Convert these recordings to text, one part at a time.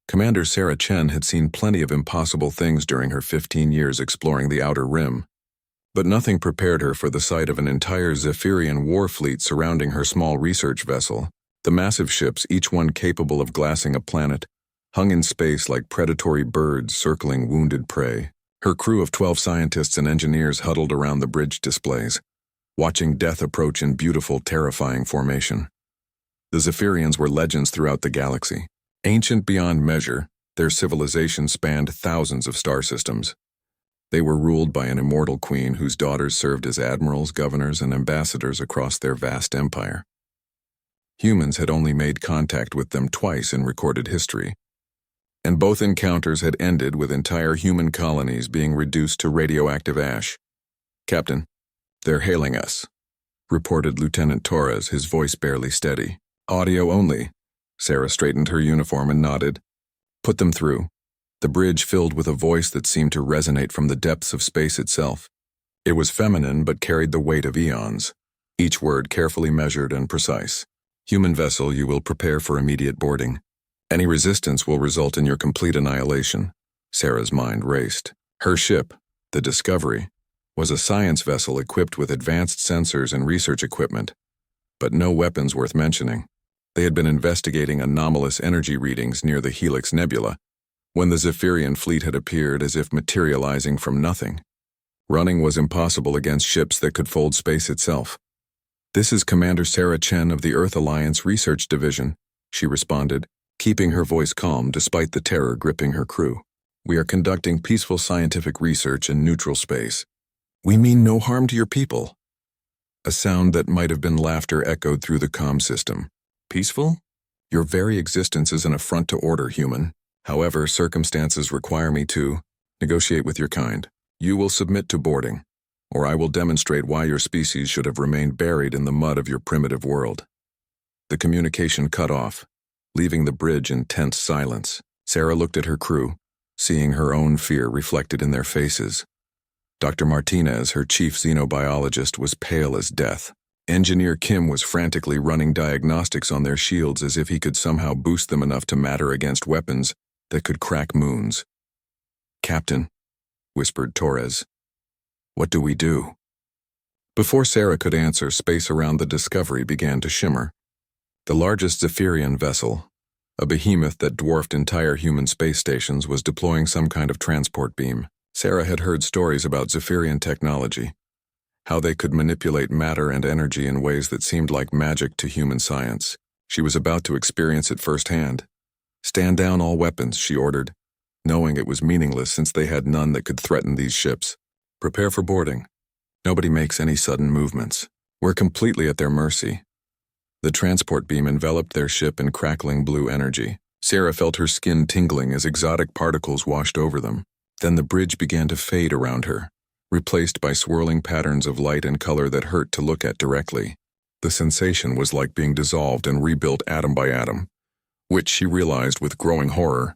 Commander Sarah Chen had seen plenty of impossible things during her 15 years exploring the Outer Rim, but nothing prepared her for the sight of an entire Zephyrian war fleet surrounding her small research vessel. The massive ships, each one capable of glassing a planet, hung in space like predatory birds circling wounded prey. Her crew of 12 scientists and engineers huddled around the bridge displays, watching death approach in beautiful, terrifying formation. The Zephyrians were legends throughout the galaxy. Ancient beyond measure, their civilization spanned thousands of star systems. They were ruled by an immortal queen whose daughters served as admirals, governors, and ambassadors across their vast empire. Humans had only made contact with them twice in recorded history, and both encounters had ended with entire human colonies being reduced to radioactive ash. "Captain, they're hailing us," reported Lieutenant Torres, his voice barely steady. "Audio only." Sarah straightened her uniform and nodded. "Put them through." The bridge filled with a voice that seemed to resonate from the depths of space itself. It was feminine but carried the weight of eons, each word carefully measured and precise. "Human vessel, you will prepare for immediate boarding. Any resistance will result in your complete annihilation." Sarah's mind raced. Her ship, the Discovery, was a science vessel equipped with advanced sensors and research equipment, but no weapons worth mentioning. They had been investigating anomalous energy readings near the Helix Nebula when the Zephyrian fleet had appeared, as if materializing from nothing. Running was impossible against ships that could fold space itself. "This is Commander Sarah Chen of the Earth Alliance Research Division," she responded, keeping her voice calm despite the terror gripping her crew. "We are conducting peaceful scientific research in neutral space. We mean no harm to your people." A sound that might have been laughter echoed through the comm system. "Peaceful? Your very existence is an affront to order, human. However, circumstances require me to negotiate with your kind. You will submit to boarding, or I will demonstrate why your species should have remained buried in the mud of your primitive world." The communication cut off, leaving the bridge in tense silence. Sarah looked at her crew, seeing her own fear reflected in their faces. Dr. Martinez, her chief xenobiologist, was pale as death. Engineer Kim was frantically running diagnostics on their shields as if he could somehow boost them enough to matter against weapons that could crack moons. "Captain," whispered Torres, "what do we do?" Before Sarah could answer, space around the Discovery began to shimmer. The largest Zephyrian vessel, a behemoth that dwarfed entire human space stations, was deploying some kind of transport beam. Sarah had heard stories about Zephyrian technology, how they could manipulate matter and energy in ways that seemed like magic to human science. She was about to experience it firsthand. "Stand down all weapons," she ordered, knowing it was meaningless since they had none that could threaten these ships. "Prepare for boarding. Nobody makes any sudden movements. We're completely at their mercy." The transport beam enveloped their ship in crackling blue energy. Sarah felt her skin tingling as exotic particles washed over them. Then the bridge began to fade around her, replaced by swirling patterns of light and color that hurt to look at directly. The sensation was like being dissolved and rebuilt atom by atom, which she realized with growing horror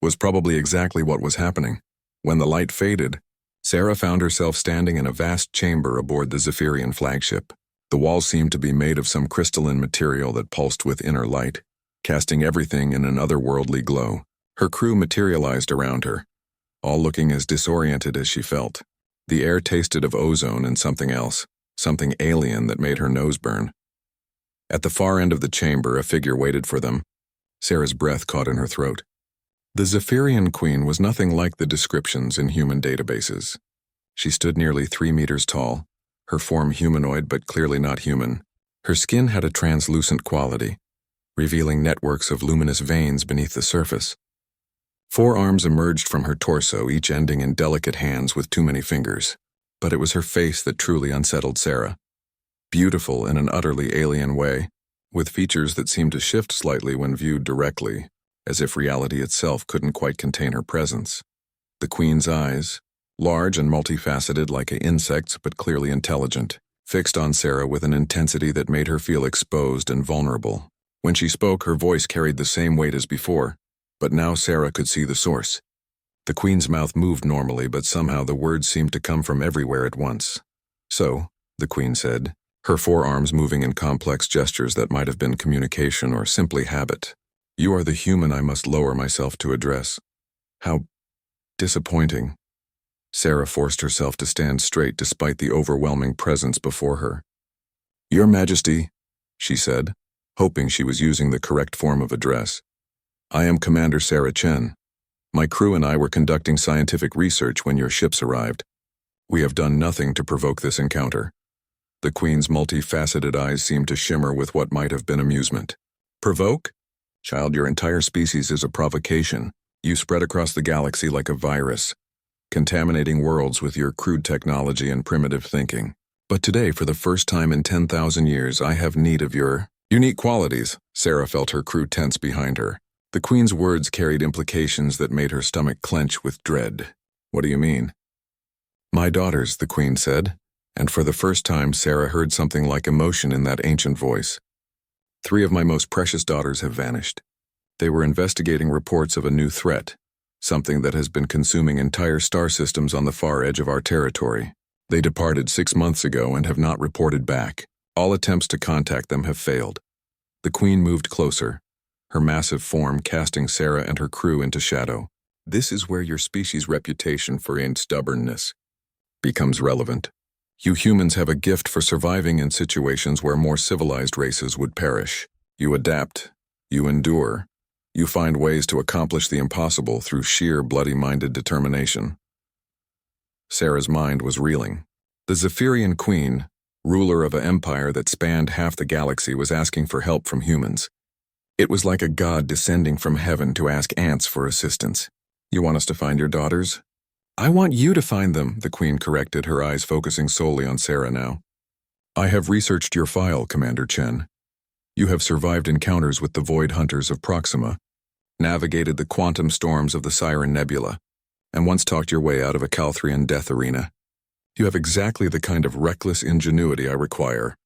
was probably exactly what was happening. When the light faded, Sarah found herself standing in a vast chamber aboard the Zephyrian flagship. The walls seemed to be made of some crystalline material that pulsed with inner light, casting everything in an otherworldly glow. Her crew materialized around her, all looking as disoriented as she felt. The air tasted of ozone and something else, something alien that made her nose burn. At the far end of the chamber, a figure waited for them. Sarah's breath caught in her throat. The Zephyrian queen was nothing like the descriptions in human databases. She stood nearly 3 meters tall, her form humanoid but clearly not human. Her skin had a translucent quality, revealing networks of luminous veins beneath the surface. 4 arms emerged from her torso, each ending in delicate hands with too many fingers. But it was her face that truly unsettled Sarah. Beautiful in an utterly alien way, with features that seemed to shift slightly when viewed directly, as if reality itself couldn't quite contain her presence. The queen's eyes, large and multifaceted like insects but clearly intelligent, fixed on Sarah with an intensity that made her feel exposed and vulnerable. When she spoke, her voice carried the same weight as before, but now Sarah could see the source. The queen's mouth moved normally, but somehow the words seemed to come from everywhere at once. "So," the queen said, her forearms moving in complex gestures that might have been communication or simply habit. You are the human I must lower myself to address. How disappointing. Sarah forced herself to stand straight despite the overwhelming presence before her. Your Majesty, she said, hoping she was using the correct form of address. I am Commander Sarah Chen. My crew and I were conducting scientific research when your ships arrived. We have done nothing to provoke this encounter. The Queen's multifaceted eyes seemed to shimmer with what might have been amusement. Provoke? Child, your entire species is a provocation. You spread across the galaxy like a virus, contaminating worlds with your crude technology and primitive thinking. But today, for the first time in 10,000 years, I have need of your unique qualities. Sarah felt her crew tense behind her. The Queen's words carried implications that made her stomach clench with dread. What do you mean? My daughters, the Queen said, and for the first time Sarah heard something like emotion in that ancient voice. 3 of my most precious daughters have vanished. They were investigating reports of a new threat, something that has been consuming entire star systems on the far edge of our territory. They departed 6 months ago and have not reported back. All attempts to contact them have failed. The Queen moved closer, her massive form casting Sarah and her crew into shadow. This is where your species' reputation for stubbornness becomes relevant. You humans have a gift for surviving in situations where more civilized races would perish. You adapt, you endure, you find ways to accomplish the impossible through sheer bloody-minded determination. Sarah's mind was reeling. The Zephyrian Queen, ruler of an empire that spanned half the galaxy, was asking for help from humans. It was like a god descending from heaven to ask ants for assistance. You want us to find your daughters? I want you to find them, the Queen corrected, her eyes focusing solely on Sarah now. I have researched your file, Commander Chen. You have survived encounters with the Void Hunters of Proxima, navigated the quantum storms of the Siren Nebula, and once talked your way out of a Calthrian death arena. You have exactly the kind of reckless ingenuity I require.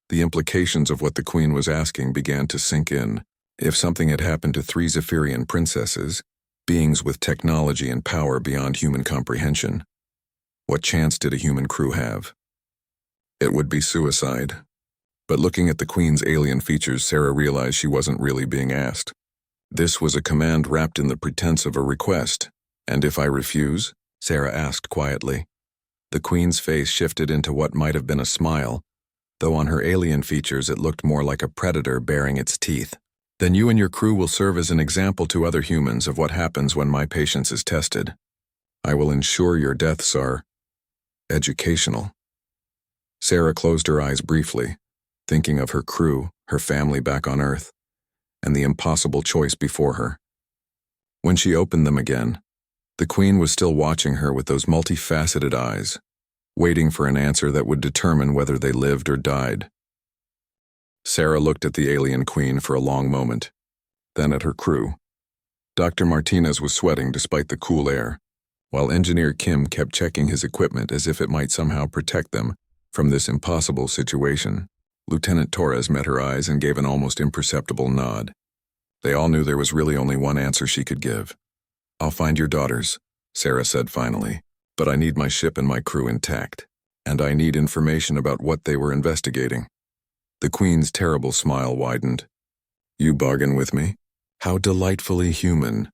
The implications of what the Queen was asking began to sink in. If something had happened to 3 Zephyrian princesses, beings with technology and power beyond human comprehension, what chance did a human crew have? It would be suicide. But looking at the Queen's alien features, Sarah realized she wasn't really being asked. This was a command wrapped in the pretense of a request. And if I refuse? Sarah asked quietly. The Queen's face shifted into what might have been a smile, though on her alien features it looked more like a predator baring its teeth. Then you and your crew will serve as an example to other humans of what happens when my patience is tested. I will ensure your deaths are educational. Sarah closed her eyes briefly, thinking of her crew, her family back on Earth, and the impossible choice before her. When she opened them again, the Queen was still watching her with those multifaceted eyes, waiting for an answer that would determine whether they lived or died. Sarah looked at the alien Queen for a long moment, then at her crew. Dr. Martinez was sweating despite the cool air, while Engineer Kim kept checking his equipment as if it might somehow protect them from this impossible situation. Lieutenant Torres met her eyes and gave an almost imperceptible nod. They all knew there was really only one answer she could give. I'll find your daughters, Sarah said finally, but I need my ship and my crew intact, and I need information about what they were investigating. The Queen's terrible smile widened. You bargain with me? How delightfully human.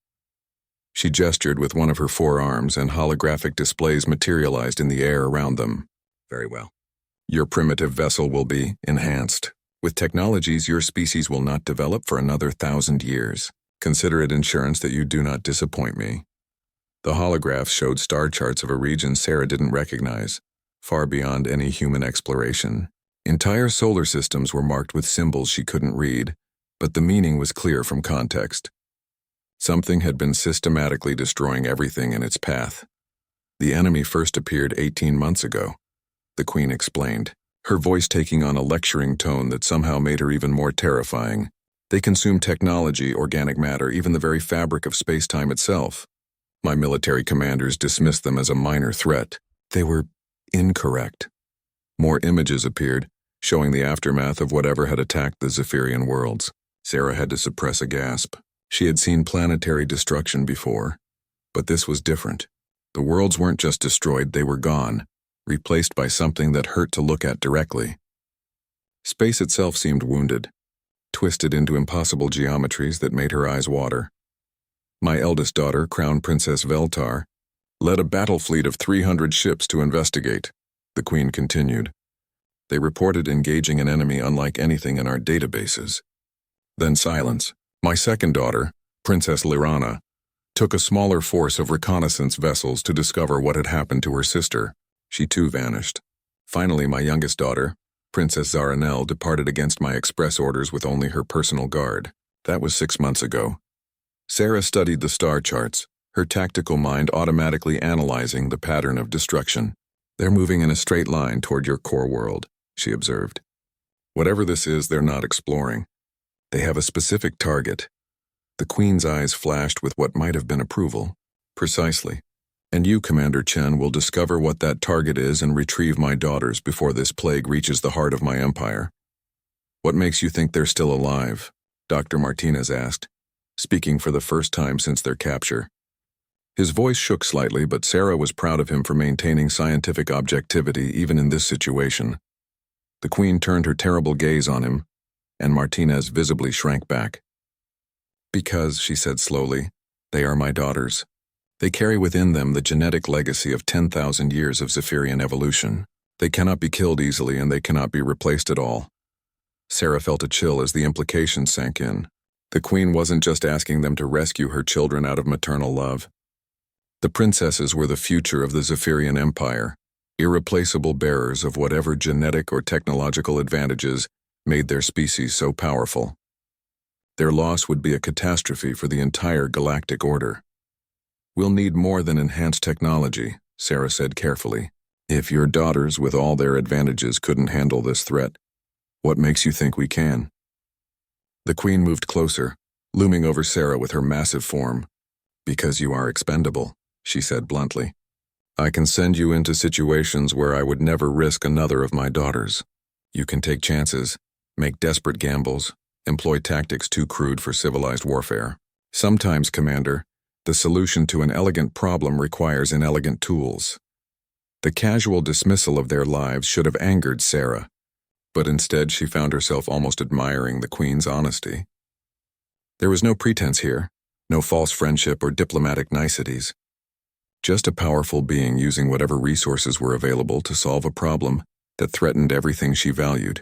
She gestured with one of her 4 arms and holographic displays materialized in the air around them. Very well. Your primitive vessel will be enhanced. With technologies your species will not develop for another 1,000 years. Consider it insurance that you do not disappoint me. The holographs showed star charts of a region Sarah didn't recognize, far beyond any human exploration. Entire solar systems were marked with symbols she couldn't read, but the meaning was clear from context. Something had been systematically destroying everything in its path. The enemy first appeared 18 months ago, the Queen explained, her voice taking on a lecturing tone that somehow made her even more terrifying. They consumed technology, organic matter, even the very fabric of space-time itself. My military commanders dismissed them as a minor threat. They were incorrect. More images appeared, showing the aftermath of whatever had attacked the Zephyrian worlds. Sarah had to suppress a gasp. She had seen planetary destruction before, but this was different. The worlds weren't just destroyed, they were gone, replaced by something that hurt to look at directly. Space itself seemed wounded. twisted into impossible geometries that made her eyes water. My eldest daughter, Crown Princess Veltar, led a battle fleet of 300 ships to investigate, the Queen continued. They reported engaging an enemy unlike anything in our databases. Then silence. My second daughter, Princess Lirana, took a smaller force of reconnaissance vessels to discover what had happened to her sister. She too vanished. Finally, my youngest daughter, Princess Zaranel, departed against my express orders with only her personal guard. That was 6 months ago. Sarah studied the star charts, her tactical mind automatically analyzing the pattern of destruction. They're moving in a straight line toward your core world, she observed. Whatever this is, they're not exploring. They have a specific target. The Queen's eyes flashed with what might have been approval. Precisely. And you, Commander Chen, will discover what that target is and retrieve my daughters before this plague reaches the heart of my empire. What makes you think they're still alive? Dr. Martinez asked, speaking for the first time since their capture. His voice shook slightly, but Sarah was proud of him for maintaining scientific objectivity even in this situation. The Queen turned her terrible gaze on him, and Martinez visibly shrank back. Because, she said slowly, they are my daughters. They carry within them the genetic legacy of 10,000 years of Zephyrian evolution. They cannot be killed easily, and they cannot be replaced at all. Sarah felt a chill as the implications sank in. The Queen wasn't just asking them to rescue her children out of maternal love. The princesses were the future of the Zephyrian Empire, irreplaceable bearers of whatever genetic or technological advantages made their species so powerful. Their loss would be a catastrophe for the entire galactic order. We'll need more than enhanced technology, Sarah said carefully. If your daughters with all their advantages couldn't handle this threat, what makes you think we can? The Queen moved closer, looming over Sarah with her massive form. Because you are expendable, she said bluntly. I can send you into situations where I would never risk another of my daughters. You can take chances, make desperate gambles, employ tactics too crude for civilized warfare. Sometimes, Commander, the solution to an elegant problem requires inelegant tools. The casual dismissal of their lives should have angered Sarah, but instead she found herself almost admiring the Queen's honesty. There was no pretense here, no false friendship or diplomatic niceties. Just a powerful being using whatever resources were available to solve a problem that threatened everything she valued.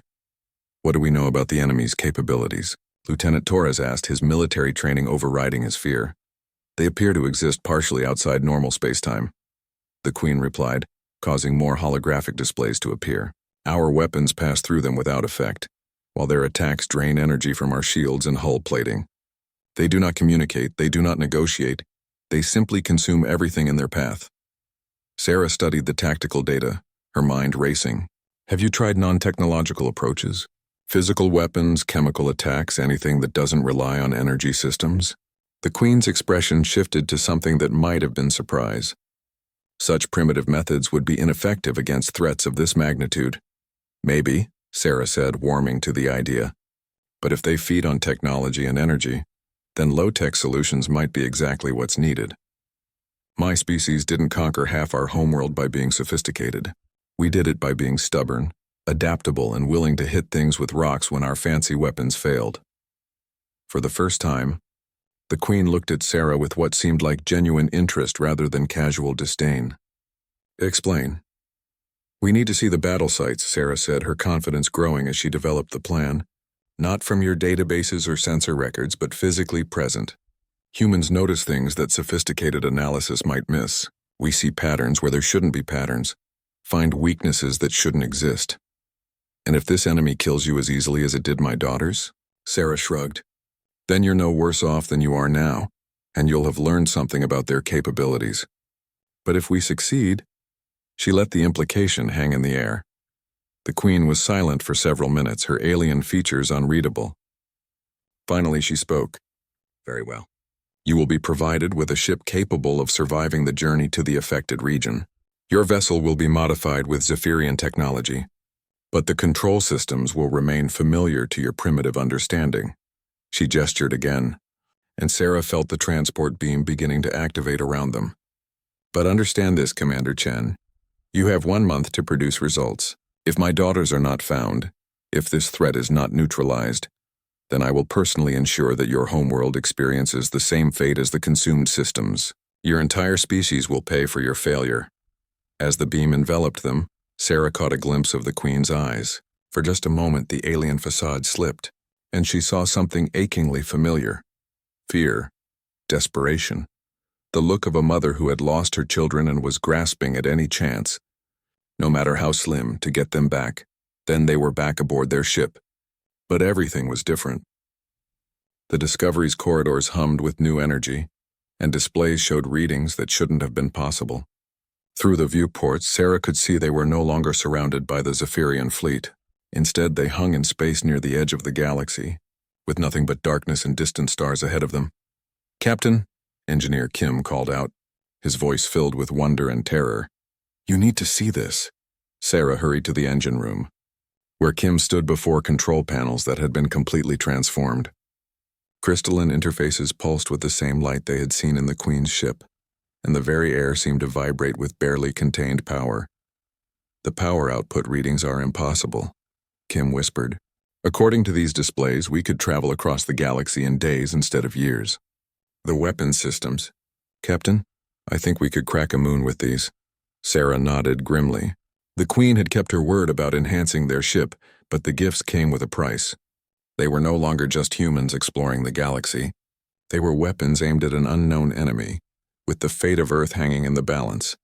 What do we know about the enemy's capabilities? Lieutenant Torres asked, his military training overriding his fear. They appear to exist partially outside normal spacetime. The Queen replied, causing more holographic displays to appear. Our weapons pass through them without effect, while their attacks drain energy from our shields and hull plating. They do not communicate, they do not negotiate, they simply consume everything in their path. Sarah studied the tactical data, her mind racing. Have you tried non-technological approaches? Physical weapons, chemical attacks, anything that doesn't rely on energy systems? The Queen's expression shifted to something that might have been surprise. Such primitive methods would be ineffective against threats of this magnitude. Maybe, Sarah said, warming to the idea. But if they feed on technology and energy, then low-tech solutions might be exactly what's needed. My species didn't conquer half our homeworld by being sophisticated. We did it by being stubborn, adaptable, and willing to hit things with rocks when our fancy weapons failed. For the first time, the Queen looked at Sarah with what seemed like genuine interest rather than casual disdain. Explain. We need to see the battle sites, Sarah said, her confidence growing as she developed the plan. Not from your databases or sensor records, but physically present. Humans notice things that sophisticated analysis might miss. We see patterns where there shouldn't be patterns, find weaknesses that shouldn't exist. And if this enemy kills you as easily as it did my daughters? Sarah shrugged. Then you're no worse off than you are now, and you'll have learned something about their capabilities. But if we succeed, she let the implication hang in the air. The Queen was silent for several minutes, her alien features unreadable. Finally she spoke. Very well. You will be provided with a ship capable of surviving the journey to the affected region. Your vessel will be modified with Zephyrian technology, but the control systems will remain familiar to your primitive understanding. She gestured again, and Sarah felt the transport beam beginning to activate around them. But understand this, Commander Chen. You have 1 month to produce results. If my daughters are not found, if this threat is not neutralized, Then I will personally ensure that your homeworld experiences the same fate as the consumed systems. Your entire species will pay for your failure." As the beam enveloped them, Sarah caught a glimpse of the Queen's eyes. For just a moment, the alien facade slipped, and she saw something achingly familiar. Fear. Desperation. The look of a mother who had lost her children and was grasping at any chance, no matter how slim, to get them back. Then they were back aboard their ship. But everything was different. The Discovery's corridors hummed with new energy, and displays showed readings that shouldn't have been possible. Through the viewports, Sarah could see they were no longer surrounded by the Zephyrian fleet. Instead, they hung in space near the edge of the galaxy, with nothing but darkness and distant stars ahead of them. "Captain," Engineer Kim called out, his voice filled with wonder and terror. "You need to see this." Sarah hurried to the engine room, where Kim stood before control panels that had been completely transformed. Crystalline interfaces pulsed with the same light they had seen in the Queen's ship, and the very air seemed to vibrate with barely contained power. "The power output readings are impossible," Kim whispered. "According to these displays, we could travel across the galaxy in days instead of years." "The weapons systems. Captain, I think we could crack a moon with these." Sarah nodded grimly. The Queen had kept her word about enhancing their ship, but the gifts came with a price. They were no longer just humans exploring the galaxy. They were weapons aimed at an unknown enemy, with the fate of Earth hanging in the balance.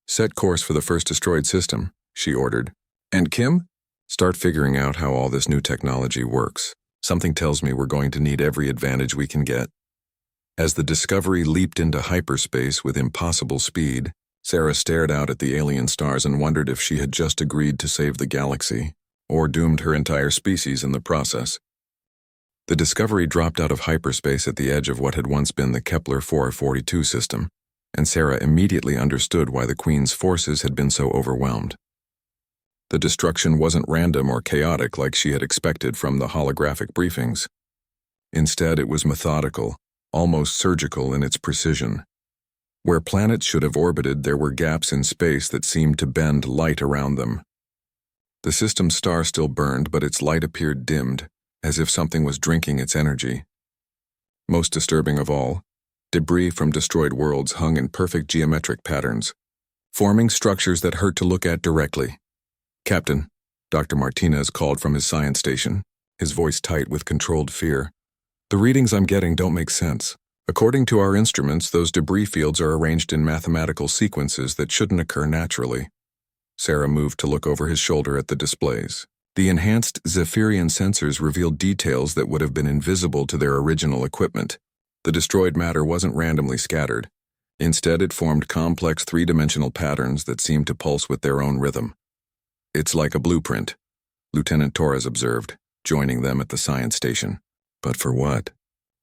"Set course for the first destroyed system," she ordered. "And Kim? Start figuring out how all this new technology works. Something tells me we're going to need every advantage we can get." As the Discovery leaped into hyperspace with impossible speed, Sarah stared out at the alien stars and wondered if she had just agreed to save the galaxy, or doomed her entire species in the process. The Discovery dropped out of hyperspace at the edge of what had once been the Kepler 442 system, and Sarah immediately understood why the Queen's forces had been so overwhelmed. The destruction wasn't random or chaotic like she had expected from the holographic briefings. Instead, it was methodical, almost surgical in its precision. Where planets should have orbited, there were gaps in space that seemed to bend light around them. The system's star still burned, but its light appeared dimmed, as if something was drinking its energy. Most disturbing of all, debris from destroyed worlds hung in perfect geometric patterns, forming structures that hurt to look at directly. "Captain," Dr. Martinez called from his science station, his voice tight with controlled fear. "The readings I'm getting don't make sense. According to our instruments, those debris fields are arranged in mathematical sequences that shouldn't occur naturally." Sarah moved to look over his shoulder at the displays. The enhanced Zephyrian sensors revealed details that would have been invisible to their original equipment. The destroyed matter wasn't randomly scattered. Instead, it formed complex three-dimensional patterns that seemed to pulse with their own rhythm. "It's like a blueprint," Lieutenant Torres observed, joining them at the science station. "But for what?"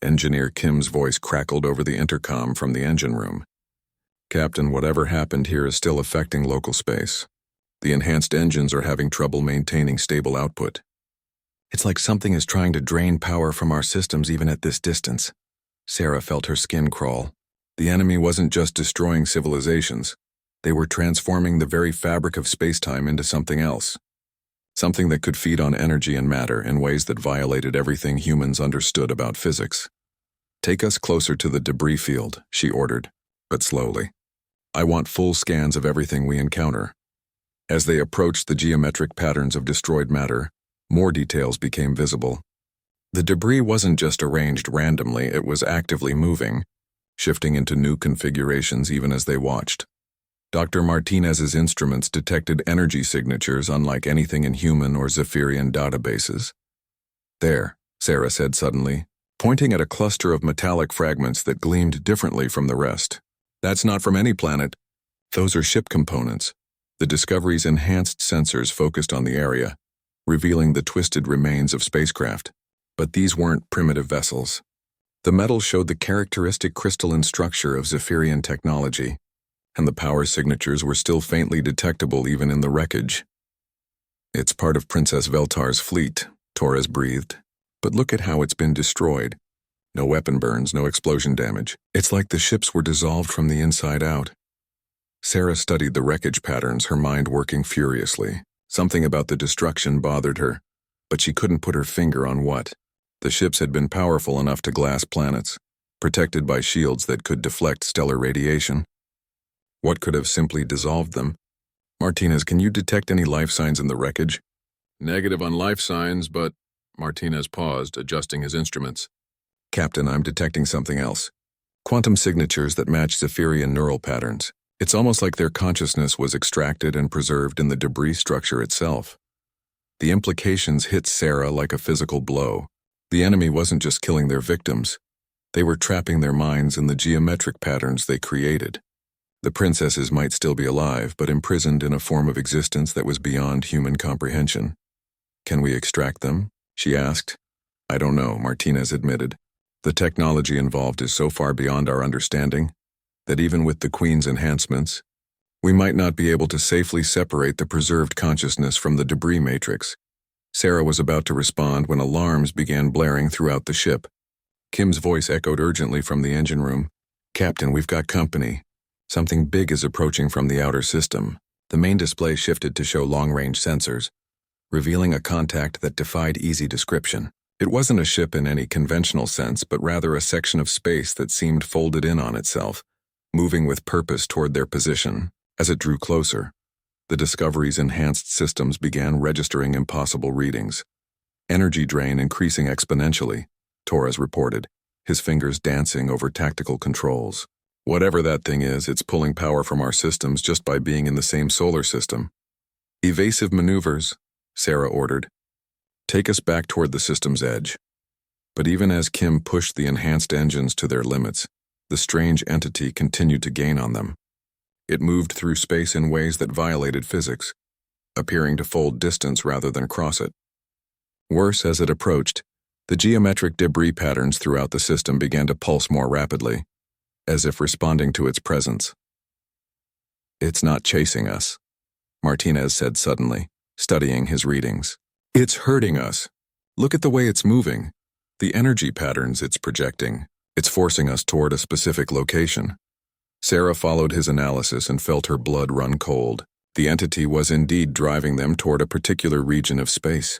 Engineer Kim's voice crackled over the intercom from the engine room. "Captain, whatever happened here is still affecting local space. The enhanced engines are having trouble maintaining stable output. It's like something is trying to drain power from our systems even at this distance." Sarah felt her skin crawl. The enemy wasn't just destroying civilizations. They were transforming the very fabric of space-time into something else. Something that could feed on energy and matter in ways that violated everything humans understood about physics. "Take us closer to the debris field," she ordered, but slowly. "I want full scans of everything we encounter." As they approached the geometric patterns of destroyed matter, more details became visible. The debris wasn't just arranged randomly, it was actively moving, shifting into new configurations even as they watched. Dr. Martinez's instruments detected energy signatures unlike anything in human or Zephyrian databases. "There," Sarah said suddenly, pointing at a cluster of metallic fragments that gleamed differently from the rest. "That's not from any planet. Those are ship components." The Discovery's enhanced sensors focused on the area, revealing the twisted remains of spacecraft. But these weren't primitive vessels. The metal showed the characteristic crystalline structure of Zephyrian technology, and the power signatures were still faintly detectable even in the wreckage. "It's part of Princess Veltar's fleet," Torres breathed. "But look at how it's been destroyed. No weapon burns, no explosion damage. It's like the ships were dissolved from the inside out." Sarah studied the wreckage patterns, her mind working furiously. Something about the destruction bothered her, but she couldn't put her finger on what. The ships had been powerful enough to glass planets, protected by shields that could deflect stellar radiation. What could have simply dissolved them? Martinez, can you detect any life signs in the wreckage? Negative on life signs, but Martinez paused, adjusting his instruments. Captain, I'm detecting something else. Quantum signatures that match Zephyrian neural patterns. It's almost like their consciousness was extracted and preserved in the debris structure itself. The implications hit Sarah like a physical blow. The enemy wasn't just killing their victims. They were trapping their minds in the geometric patterns they created. The princesses might still be alive, but imprisoned in a form of existence that was beyond human comprehension. Can we extract them? She asked. I don't know, Martinez admitted. The technology involved is so far beyond our understanding that even with the Queen's enhancements, we might not be able to safely separate the preserved consciousness from the debris matrix. Sarah was about to respond when alarms began blaring throughout the ship. Kim's voice echoed urgently from the engine room. Captain, we've got company. Something big is approaching from the outer system. The main display shifted to show long-range sensors, revealing a contact that defied easy description. It wasn't a ship in any conventional sense, but rather a section of space that seemed folded in on itself, moving with purpose toward their position. As it drew closer, the Discovery's enhanced systems began registering impossible readings. Energy drain increasing exponentially, Torres reported, his fingers dancing over tactical controls. Whatever that thing is, it's pulling power from our systems just by being in the same solar system. Evasive maneuvers, Sarah ordered. Take us back toward the system's edge. But even as Kim pushed the enhanced engines to their limits, the strange entity continued to gain on them. It moved through space in ways that violated physics, appearing to fold distance rather than cross it. Worse, as it approached, the geometric debris patterns throughout the system began to pulse more rapidly, as if responding to its presence. It's not chasing us, Martinez said suddenly, studying his readings. It's hurting us. Look at the way it's moving, the energy patterns it's projecting. It's forcing us toward a specific location. Sarah followed his analysis and felt her blood run cold. The entity was indeed driving them toward a particular region of space,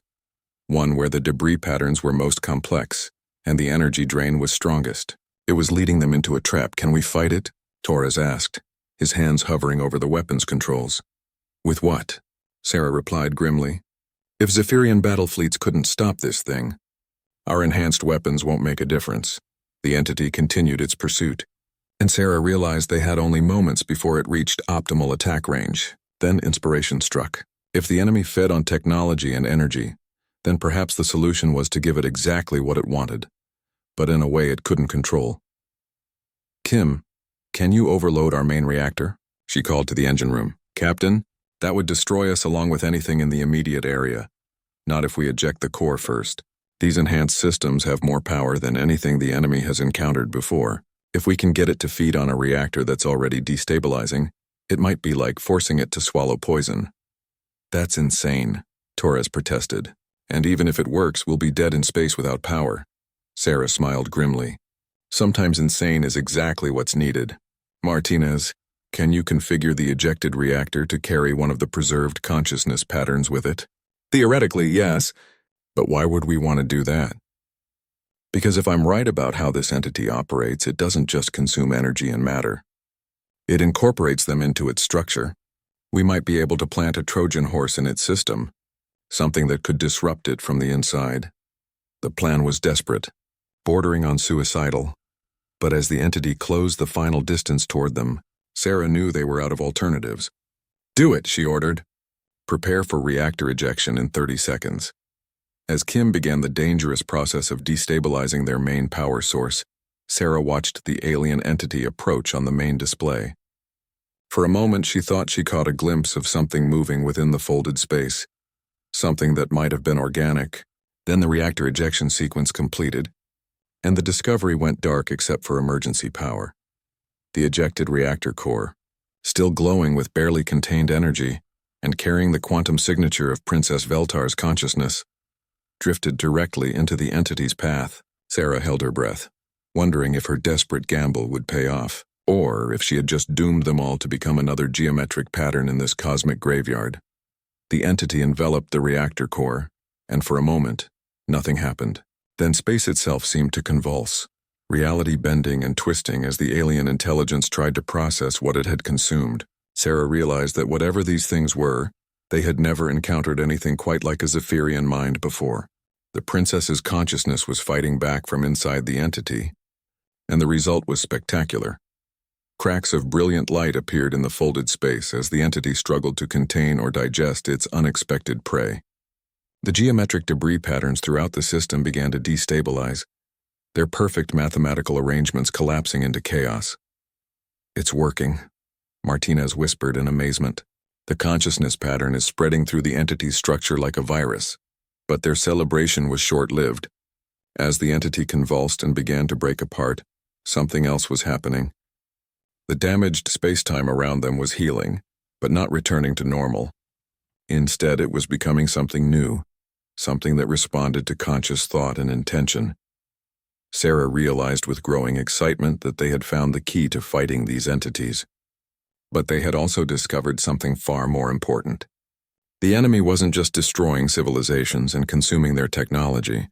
one where the debris patterns were most complex and the energy drain was strongest. It was leading them into a trap. Can we fight it? Torres asked, his hands hovering over the weapons controls. With what? Sarah replied grimly. If Zephyrian battle fleets couldn't stop this thing, our enhanced weapons won't make a difference. The entity continued its pursuit, and Sarah realized they had only moments before it reached optimal attack range. Then inspiration struck. If the enemy fed on technology and energy, then perhaps the solution was to give it exactly what it wanted, but in a way it couldn't control. Kim, can you overload our main reactor? She called to the engine room. Captain, that would destroy us along with anything in the immediate area. Not if we eject the core first. These enhanced systems have more power than anything the enemy has encountered before. If we can get it to feed on a reactor that's already destabilizing, it might be like forcing it to swallow poison. That's insane, Torres protested. And even if it works, we'll be dead in space without power. Sarah smiled grimly. Sometimes insane is exactly what's needed. Martinez, can you configure the ejected reactor to carry one of the preserved consciousness patterns with it? Theoretically, yes. But why would we want to do that? Because if I'm right about how this entity operates, it doesn't just consume energy and matter. It incorporates them into its structure. We might be able to plant a Trojan horse in its system, something that could disrupt it from the inside. The plan was desperate, bordering on suicidal. But as the entity closed the final distance toward them, Sarah knew they were out of alternatives. Do it, she ordered. Prepare for reactor ejection in 30 seconds. As Kim began the dangerous process of destabilizing their main power source, Sarah watched the alien entity approach on the main display. For a moment, she thought she caught a glimpse of something moving within the folded space, something that might have been organic. Then the reactor ejection sequence completed, and the Discovery went dark except for emergency power. The ejected reactor core, still glowing with barely contained energy and carrying the quantum signature of Princess Veltar's consciousness, drifted directly into the entity's path. Sarah held her breath, wondering if her desperate gamble would pay off, or if she had just doomed them all to become another geometric pattern in this cosmic graveyard. The entity enveloped the reactor core, and for a moment, nothing happened. Then space itself seemed to convulse, reality bending and twisting as the alien intelligence tried to process what it had consumed. Sarah realized that whatever these things were, they had never encountered anything quite like a Zephyrian mind before. The princess's consciousness was fighting back from inside the entity, and the result was spectacular. Cracks of brilliant light appeared in the folded space as the entity struggled to contain or digest its unexpected prey. The geometric debris patterns throughout the system began to destabilize, their perfect mathematical arrangements collapsing into chaos. "It's working," Martinez whispered in amazement. "The consciousness pattern is spreading through the entity's structure like a virus." But their celebration was short-lived. As the entity convulsed and began to break apart, something else was happening. The damaged space-time around them was healing, but not returning to normal. Instead, it was becoming something new, something that responded to conscious thought and intention. Sarah realized with growing excitement that they had found the key to fighting these entities. But they had also discovered something far more important. The enemy wasn't just destroying civilizations and consuming their technology.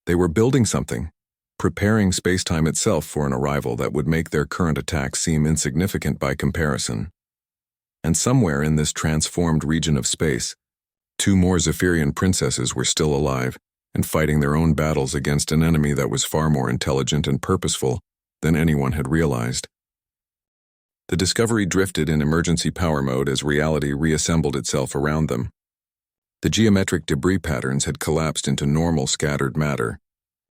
They were building something, preparing space-time itself for an arrival that would make their current attack seem insignificant by comparison. And somewhere in this transformed region of space, 2 more Zephyrian princesses were still alive and fighting their own battles against an enemy that was far more intelligent and purposeful than anyone had realized. The Discovery drifted in emergency power mode as reality reassembled itself around them. The geometric debris patterns had collapsed into normal scattered matter,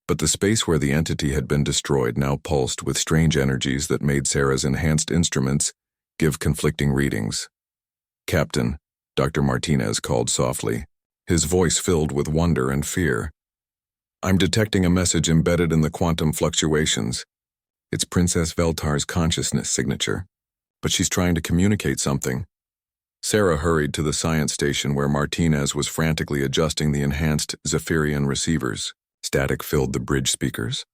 but the space where the entity had been destroyed now pulsed with strange energies that made Sarah's enhanced instruments give conflicting readings. "Captain," Dr. Martinez called softly, his voice filled with wonder and fear. "I'm detecting a message embedded in the quantum fluctuations. It's Princess Veltar's consciousness signature. But she's trying to communicate something." Sarah hurried to the science station where Martinez was frantically adjusting the enhanced Zephyrian receivers. Static filled the bridge speakers,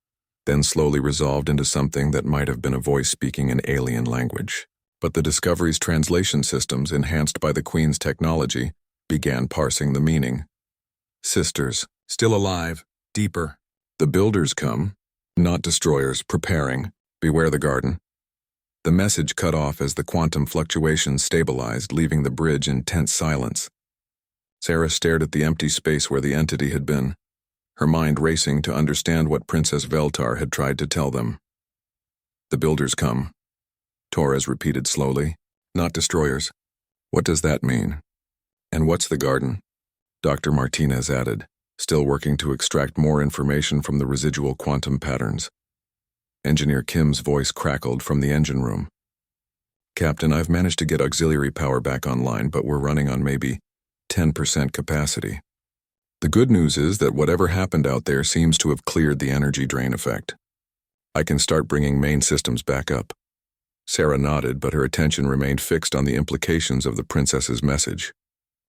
then slowly resolved into something that might have been a voice speaking an alien language. But the Discovery's translation systems, enhanced by the Queen's technology, began parsing the meaning. "Sisters, still alive, deeper. The builders come, not destroyers, preparing. Beware the garden." The message cut off as the quantum fluctuations stabilized, leaving the bridge in tense silence. Sarah stared at the empty space where the entity had been, her mind racing to understand what Princess Veltar had tried to tell them. "The builders come," Torres repeated slowly, "not destroyers. What does that mean? And what's the garden?" Dr. Martinez added, still working to extract more information from the residual quantum patterns. Engineer Kim's voice crackled from the engine room. "Captain, I've managed to get auxiliary power back online, but we're running on maybe 10% capacity. The good news is that whatever happened out there seems to have cleared the energy drain effect. I can start bringing main systems back up." Sarah nodded, but her attention remained fixed on the implications of the princess's message.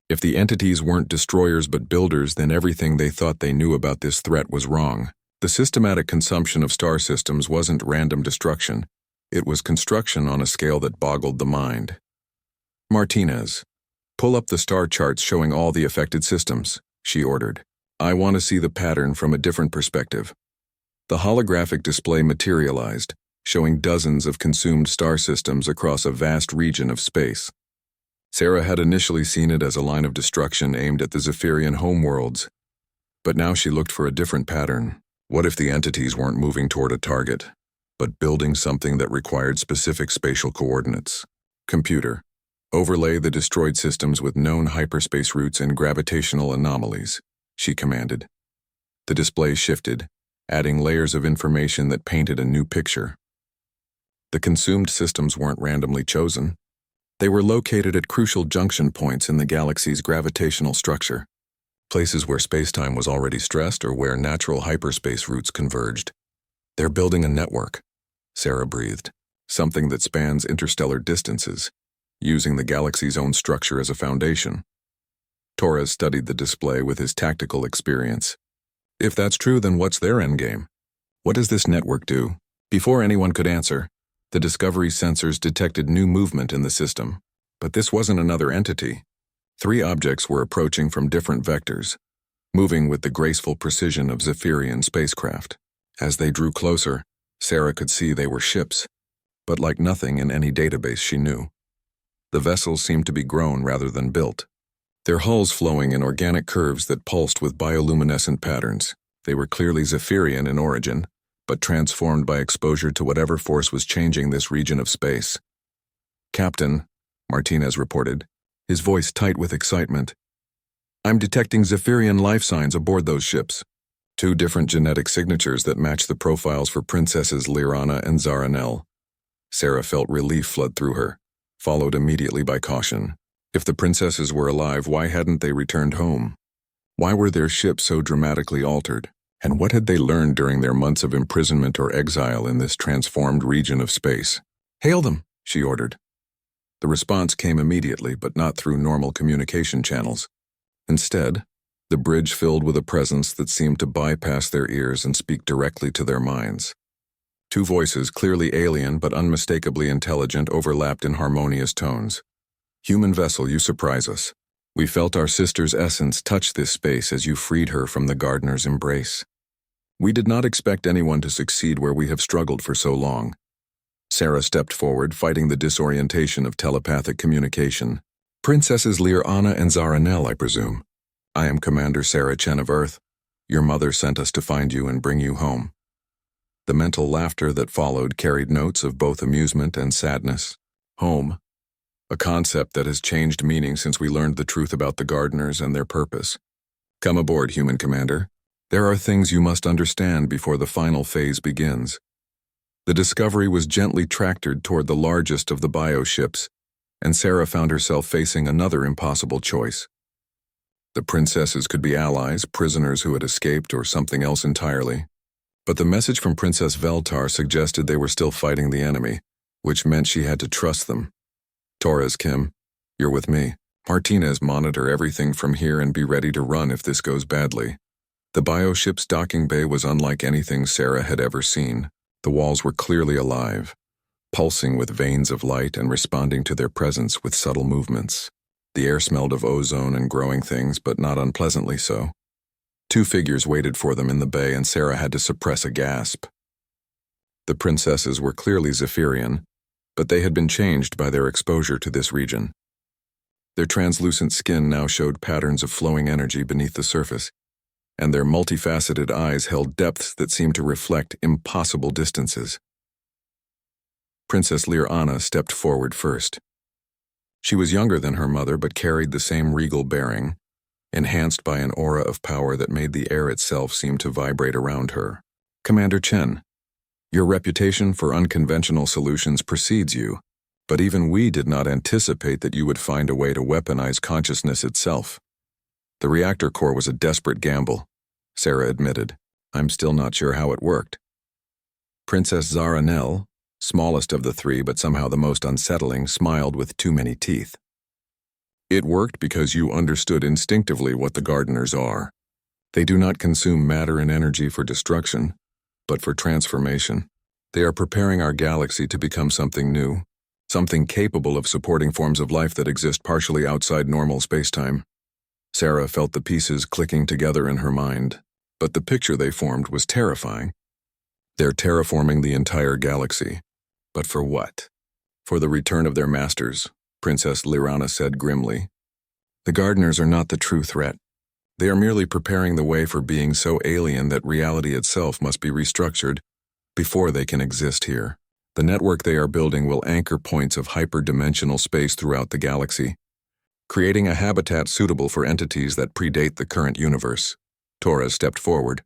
If the entities weren't destroyers but builders, then everything they thought they knew about this threat was wrong. The systematic consumption of star systems wasn't random destruction. It was construction on a scale that boggled the mind. "Martinez, pull up the star charts showing all the affected systems," she ordered. "I want to see the pattern from a different perspective." The holographic display materialized, showing dozens of consumed star systems across a vast region of space. Sarah had initially seen it as a line of destruction aimed at the Zephyrian homeworlds, but now she looked for a different pattern. What if the entities weren't moving toward a target, but building something that required specific spatial coordinates? "Computer, overlay the destroyed systems with known hyperspace routes and gravitational anomalies," she commanded. The display shifted, adding layers of information that painted a new picture. The consumed systems weren't randomly chosen. They were located at crucial junction points in the galaxy's gravitational structure. Places where spacetime was already stressed or where natural hyperspace routes converged. "They're building a network," Sarah breathed, "something that spans interstellar distances, using the galaxy's own structure as a foundation." Torres studied the display with his tactical experience. "If that's true, then what's their endgame? What does this network do?" Before anyone could answer, the Discovery sensors detected new movement in the system. But this wasn't another entity. 3 objects were approaching from different vectors, moving with the graceful precision of Zephyrian spacecraft. As they drew closer, Sarah could see they were ships, but like nothing in any database she knew. The vessels seemed to be grown rather than built, their hulls flowing in organic curves that pulsed with bioluminescent patterns. They were clearly Zephyrian in origin, but transformed by exposure to whatever force was changing this region of space. "Captain," Martinez reported, his voice tight with excitement, "I'm detecting Zephyrian life signs aboard those ships. 2 different genetic signatures that match the profiles for Princesses Lyrana and Zaranel." Sarah felt relief flood through her, followed immediately by caution. If the princesses were alive, why hadn't they returned home? Why were their ships so dramatically altered? And what had they learned during their months of imprisonment or exile in this transformed region of space? "Hail them," she ordered. The response came immediately, but not through normal communication channels. Instead, the bridge filled with a presence that seemed to bypass their ears and speak directly to their minds. 2 voices, clearly alien but unmistakably intelligent, overlapped in harmonious tones. "Human vessel, you surprise us. We felt our sister's essence touch this space as you freed her from the gardener's embrace. We did not expect anyone to succeed where we have struggled for so long." Sarah stepped forward, fighting the disorientation of telepathic communication. "Princesses Lyrana and Zaranel, I presume. I am Commander Sarah Chen of Earth. Your mother sent us to find you and bring you home." The mental laughter that followed carried notes of both amusement and sadness. Home, a concept that has changed meaning since we learned the truth about the gardeners and their purpose. "Come aboard, human commander. There are things you must understand before the final phase begins." The Discovery was gently tractored toward the largest of the bioships, and Sarah found herself facing another impossible choice. The princesses could be allies, prisoners who had escaped, or something else entirely. But the message from Princess Veltar suggested they were still fighting the enemy, which meant she had to trust them. "Torres, Kim, you're with me. Martinez, monitor everything from here and be ready to run if this goes badly." The bioship's docking bay was unlike anything Sarah had ever seen. The walls were clearly alive, pulsing with veins of light and responding to their presence with subtle movements. The air smelled of ozone and growing things, but not unpleasantly so. 2 figures waited for them in the bay, and Sarah had to suppress a gasp. The princesses were clearly Zephyrian, but they had been changed by their exposure to this region. Their translucent skin now showed patterns of flowing energy beneath the surface, and their multifaceted eyes held depths that seemed to reflect impossible distances. Princess Lyrana stepped forward first. She was younger than her mother, but carried the same regal bearing, enhanced by an aura of power that made the air itself seem to vibrate around her. "Commander Chen, your reputation for unconventional solutions precedes you, but even we did not anticipate that you would find a way to weaponize consciousness itself." "The reactor core was a desperate gamble," Sarah admitted. "I'm still not sure how it worked." Princess Zaranel, smallest of the 3 but somehow the most unsettling, smiled with too many teeth. "It worked because you understood instinctively what the gardeners are. They do not consume matter and energy for destruction, but for transformation. They are preparing our galaxy to become something new, something capable of supporting forms of life that exist partially outside normal spacetime." Sarah felt the pieces clicking together in her mind, but the picture they formed was terrifying. They're terraforming the entire galaxy. But for what? "For the return of their masters," Princess Lyrana said grimly. "The gardeners are not the true threat. They are merely preparing the way for beings so alien that reality itself must be restructured before they can exist here. The network they are building will anchor points of hyperdimensional space throughout the galaxy, creating a habitat suitable for entities that predate the current universe." Torres stepped forward,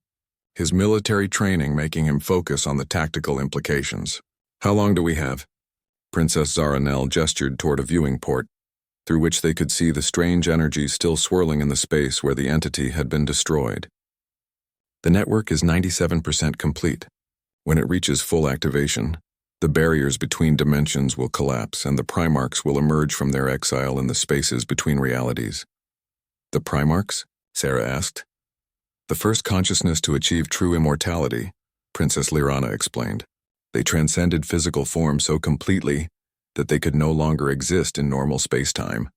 his military training making him focus on the tactical implications. "How long do we have?" Princess Zaranel gestured toward a viewing port, through which they could see the strange energy still swirling in the space where the entity had been destroyed. "The network is 97% complete. When it reaches full activation, the barriers between dimensions will collapse and the Primarchs will emerge from their exile in the spaces between realities." "The Primarchs?" Sarah asked. "The first consciousness to achieve true immortality," Princess Lyrana explained. "They transcended physical form so completely that they could no longer exist in normal spacetime.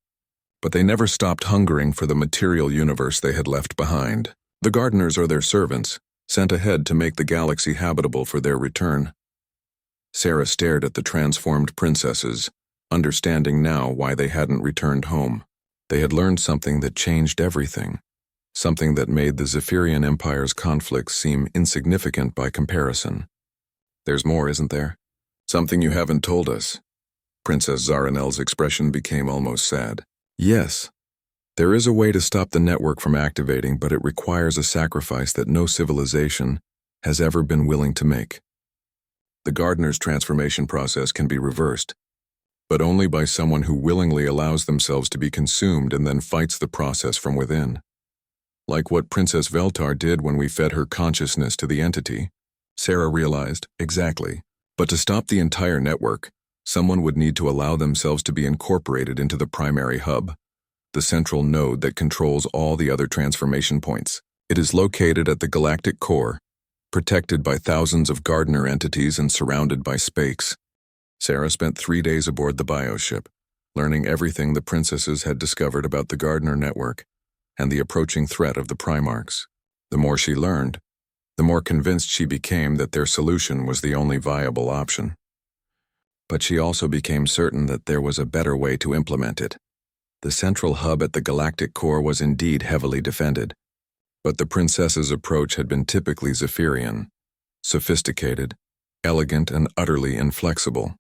But they never stopped hungering for the material universe they had left behind. The gardeners are their servants, sent ahead to make the galaxy habitable for their return. Sarah stared at the transformed princesses, understanding now why they hadn't returned home. They had learned something that changed everything, something that made the Zephyrian Empire's conflicts seem insignificant by comparison. There's more, isn't there? Something you haven't told us. Princess Zaranel's expression became almost sad. Yes. There is a way to stop the network from activating, but it requires a sacrifice that no civilization has ever been willing to make. The gardener's transformation process can be reversed, but only by someone who willingly allows themselves to be consumed and then fights the process from within. Like what Princess Veltar did when we fed her consciousness to the entity, Sarah realized, exactly. But to stop the entire network, someone would need to allow themselves to be incorporated into the primary hub, the central node that controls all the other transformation points. It is located at the galactic core, protected by thousands of gardener entities and surrounded by space. Sarah spent 3 days aboard the bioship, learning everything the princesses had discovered about the gardener network and the approaching threat of the Primarchs. The more she learned, the more convinced she became that their solution was the only viable option. But she also became certain that there was a better way to implement it. The central hub at the galactic core was indeed heavily defended, but the princess's approach had been typically Zephyrian, sophisticated, elegant, and utterly inflexible.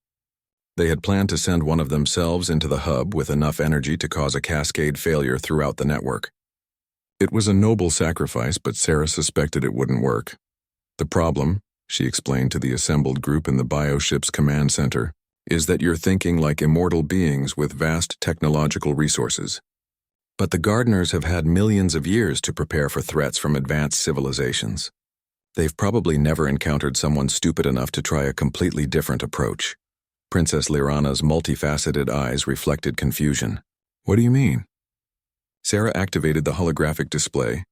They had planned to send one of themselves into the hub with enough energy to cause a cascade failure throughout the network. It was a noble sacrifice, but Sarah suspected it wouldn't work. The problem, she explained to the assembled group in the bioship's command center, is that you're thinking like immortal beings with vast technological resources. But the gardeners have had millions of years to prepare for threats from advanced civilizations. They've probably never encountered someone stupid enough to try a completely different approach. Princess Lyrana's multifaceted eyes reflected confusion. What do you mean? Sarah activated the holographic display,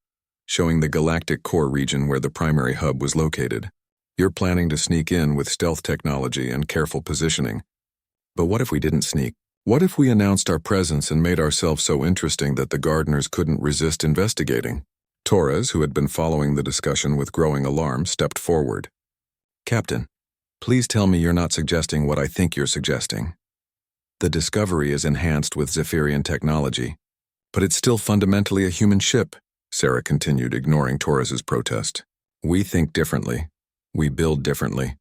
showing the galactic core region where the primary hub was located. You're planning to sneak in with stealth technology and careful positioning. But what if we didn't sneak? What if we announced our presence and made ourselves so interesting that the gardeners couldn't resist investigating? Torres, who had been following the discussion with growing alarm, stepped forward. Captain, please tell me you're not suggesting what I think you're suggesting. The Discovery is enhanced with Zephyrian technology, but it's still fundamentally a human ship, Sarah continued, ignoring Torres's protest. We think differently. We build differently.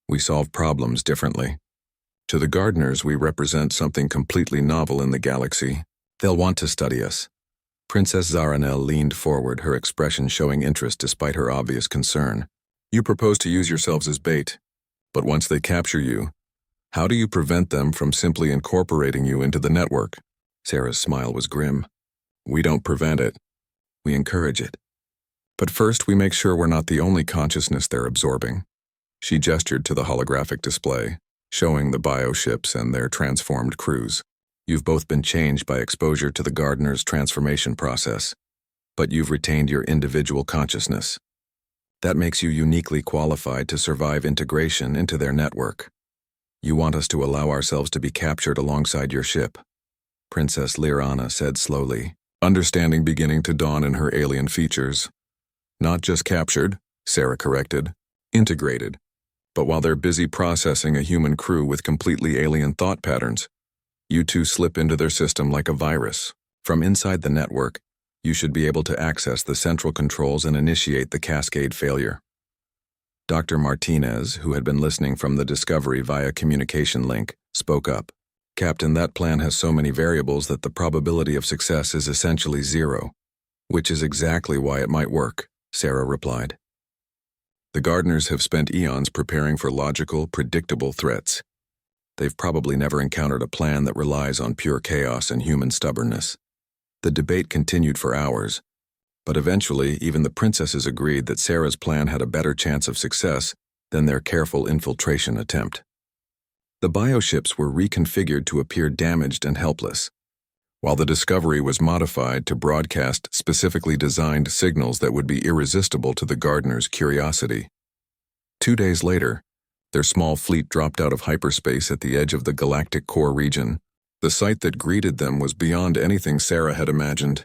We solve problems differently. To the gardeners, we represent something completely novel in the galaxy. They'll want to study us. Princess Zaranel leaned forward, her expression showing interest despite her obvious concern. You propose to use yourselves as bait, but once they capture you, how do you prevent them from simply incorporating you into the network? Sarah's smile was grim. We don't prevent it. We encourage it. But first, we make sure we're not the only consciousness they're absorbing. She gestured to the holographic display, showing the bioships and their transformed crews. You've both been changed by exposure to the gardener's transformation process, but you've retained your individual consciousness. That makes you uniquely qualified to survive integration into their network. You want us to allow ourselves to be captured alongside your ship, Princess Lyrana said slowly, understanding beginning to dawn in her alien features. Not just captured, Sarah corrected, integrated. But while they're busy processing a human crew with completely alien thought patterns, you two slip into their system like a virus. From inside the network, you should be able to access the central controls and initiate the cascade failure. Dr. Martinez, who had been listening from the Discovery via communication link, spoke up. Captain, that plan has so many variables that the probability of success is essentially zero, which is exactly why it might work, Sarah replied. The gardeners have spent eons preparing for logical, predictable threats. They've probably never encountered a plan that relies on pure chaos and human stubbornness. The debate continued for hours, but eventually even the princesses agreed that Sarah's plan had a better chance of success than their careful infiltration attempt. The bioships were reconfigured to appear damaged and helpless, while the Discovery was modified to broadcast specifically designed signals that would be irresistible to the gardener's curiosity. 2 days later, their small fleet dropped out of hyperspace at the edge of the galactic core region. The sight that greeted them was beyond anything Sarah had imagined.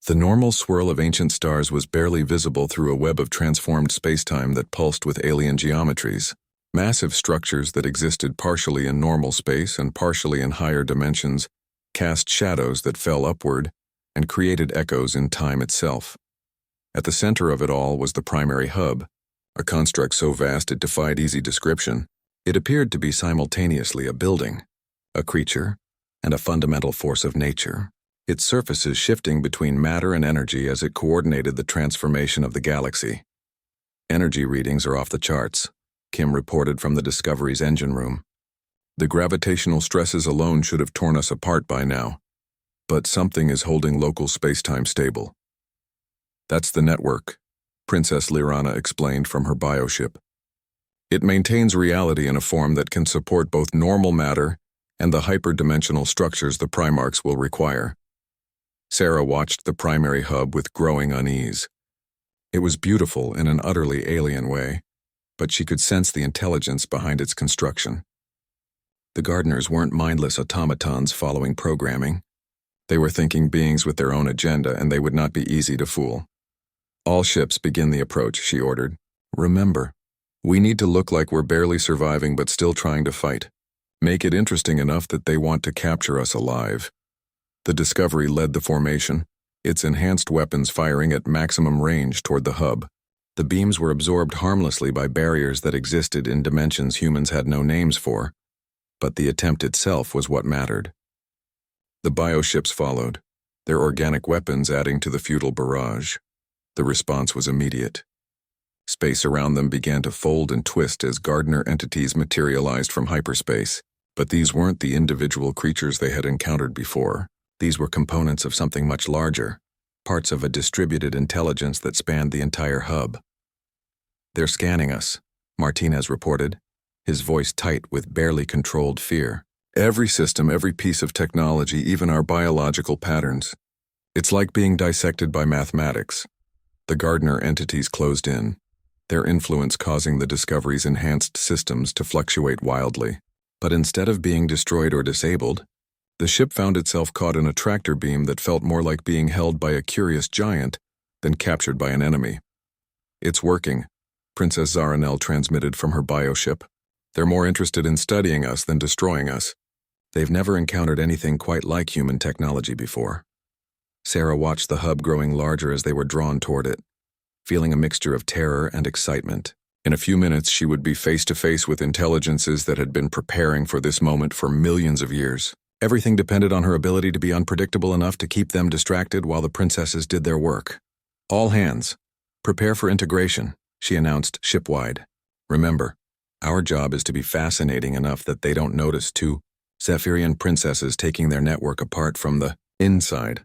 The normal swirl of ancient stars was barely visible through a web of transformed spacetime that pulsed with alien geometries. Massive structures that existed partially in normal space and partially in higher dimensions cast shadows that fell upward and created echoes in time itself. At the center of it all was the primary hub, a construct so vast it defied easy description. It appeared to be simultaneously a building, a creature, and a fundamental force of nature, its surfaces shifting between matter and energy as it coordinated the transformation of the galaxy. Energy readings are off the charts, Kim reported from the Discovery's engine room. The gravitational stresses alone should have torn us apart by now, but something is holding local spacetime stable. That's the network, Princess Lirana explained from her bioship. It maintains reality in a form that can support both normal matter and the hyperdimensional structures the Primarchs will require. Sarah watched the primary hub with growing unease. It was beautiful in an utterly alien way, but she could sense the intelligence behind its construction. The gardeners weren't mindless automatons following programming. They were thinking beings with their own agenda, and they would not be easy to fool. All ships begin the approach, she ordered. Remember, we need to look like we're barely surviving but still trying to fight. Make it interesting enough that they want to capture us alive. The Discovery led the formation, its enhanced weapons firing at maximum range toward the hub. The beams were absorbed harmlessly by barriers that existed in dimensions humans had no names for, but the attempt itself was what mattered. The bioships followed, their organic weapons adding to the futile barrage. The response was immediate. Space around them began to fold and twist as Gardener entities materialized from hyperspace, but these weren't the individual creatures they had encountered before. These were components of something much larger, parts of a distributed intelligence that spanned the entire hub. They're scanning us, Martinez reported, his voice tight with barely controlled fear. Every system, every piece of technology, even our biological patterns. It's like being dissected by mathematics. The Gardener entities closed in, their influence causing the Discovery's enhanced systems to fluctuate wildly. But instead of being destroyed or disabled, the ship found itself caught in a tractor beam that felt more like being held by a curious giant than captured by an enemy. It's working, Princess Zaranel transmitted from her bioship. They're more interested in studying us than destroying us. They've never encountered anything quite like human technology before. Sarah watched the hub growing larger as they were drawn toward it, feeling a mixture of terror and excitement. In a few minutes, she would be face to face with intelligences that had been preparing for this moment for millions of years. Everything depended on her ability to be unpredictable enough to keep them distracted while the princesses did their work. All hands, prepare for integration, she announced shipwide. Remember, our job is to be fascinating enough that they don't notice two Zephyrian princesses taking their network apart from the inside.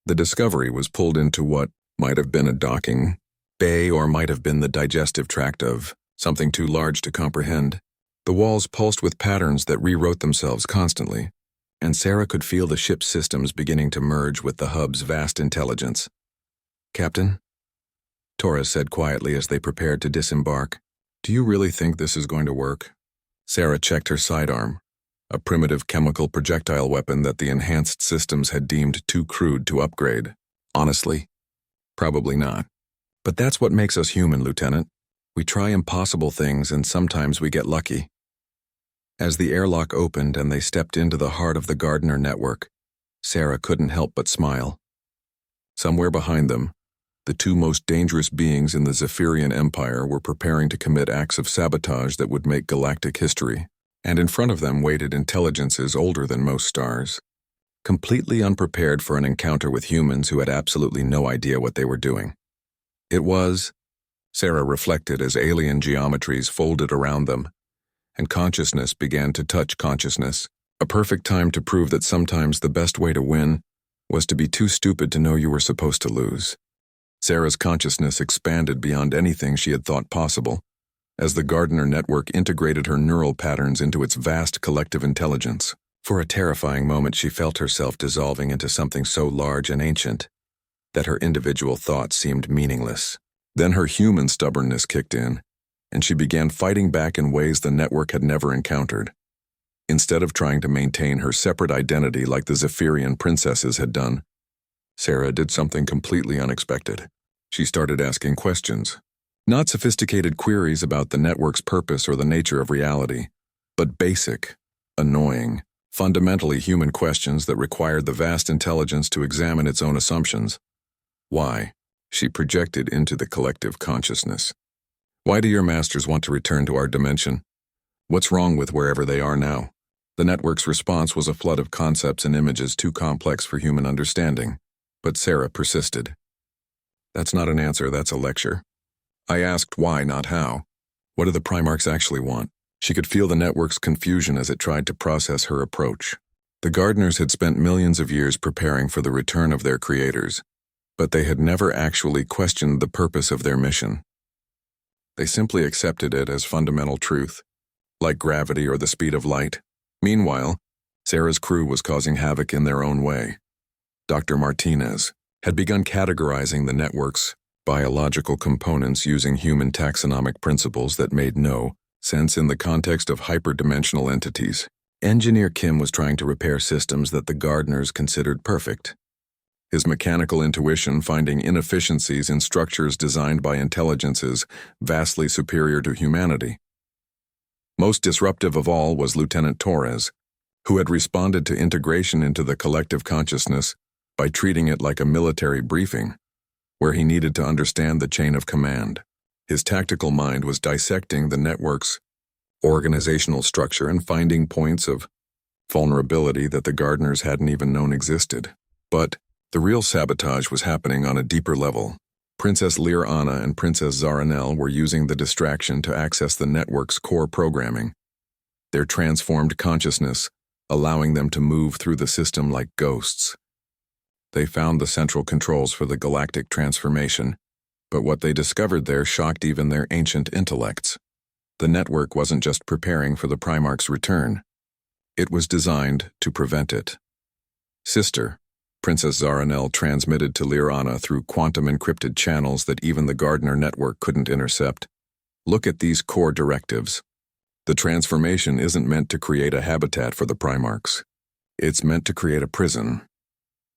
The Discovery was pulled into what might have been a docking bay or might have been the digestive tract of something too large to comprehend. The walls pulsed with patterns that rewrote themselves constantly, and Sarah could feel the ship's systems beginning to merge with the hub's vast intelligence. Captain, Torres said quietly as they prepared to disembark, do you really think this is going to work? Sarah checked her sidearm, a primitive chemical projectile weapon that the enhanced systems had deemed too crude to upgrade. Honestly, probably not. But that's what makes us human, Lieutenant. We try impossible things and sometimes we get lucky. As the airlock opened and they stepped into the heart of the Gardener network, Sarah couldn't help but smile. Somewhere behind them, the two most dangerous beings in the Zephyrian Empire were preparing to commit acts of sabotage that would make galactic history, and in front of them waited intelligences older than most stars, completely unprepared for an encounter with humans who had absolutely no idea what they were doing. It was, Sarah reflected as alien geometries folded around them, and consciousness began to touch consciousness, a perfect time to prove that sometimes the best way to win was to be too stupid to know you were supposed to lose. Sarah's consciousness expanded beyond anything she had thought possible, as the Gardener network integrated her neural patterns into its vast collective intelligence. For a terrifying moment, she felt herself dissolving into something so large and ancient that her individual thoughts seemed meaningless. Then her human stubbornness kicked in, and she began fighting back in ways the network had never encountered. Instead of trying to maintain her separate identity like the Zephyrian princesses had done, Sarah did something completely unexpected. She started asking questions. Not sophisticated queries about the network's purpose or the nature of reality, but basic, annoying, fundamentally human questions that required the vast intelligence to examine its own assumptions. Why? She projected into the collective consciousness. Why do your masters want to return to our dimension? What's wrong with wherever they are now? The network's response was a flood of concepts and images too complex for human understanding. But Sarah persisted. That's not an answer, that's a lecture. I asked why, not how. What do the Primarchs actually want? She could feel the network's confusion as it tried to process her approach. The gardeners had spent millions of years preparing for the return of their creators, but they had never actually questioned the purpose of their mission. They simply accepted it as fundamental truth, like gravity or the speed of light. Meanwhile, Sarah's crew was causing havoc in their own way. Dr. Martinez had begun categorizing the network's biological components using human taxonomic principles that made no sense in the context of hyperdimensional entities. Engineer Kim was trying to repair systems that the gardeners considered perfect. His mechanical intuition finding inefficiencies in structures designed by intelligences vastly superior to humanity. Most disruptive of all was Lieutenant Torres, who had responded to integration into the collective consciousness by treating it like a military briefing, where he needed to understand the chain of command. His tactical mind was dissecting the network's organizational structure and finding points of vulnerability that the gardeners hadn't even known existed. But the real sabotage was happening on a deeper level. Princess Lear-Anna and Princess Zaranel were using the distraction to access the network's core programming, their transformed consciousness, allowing them to move through the system like ghosts. They found the central controls for the galactic transformation, but what they discovered there shocked even their ancient intellects. The network wasn't just preparing for the Primarch's return. It was designed to prevent it. Sister, Princess Zaranel transmitted to Lear-Anna through quantum-encrypted channels that even the Gardener network couldn't intercept. Look at these core directives. The transformation isn't meant to create a habitat for the Primarchs. It's meant to create a prison.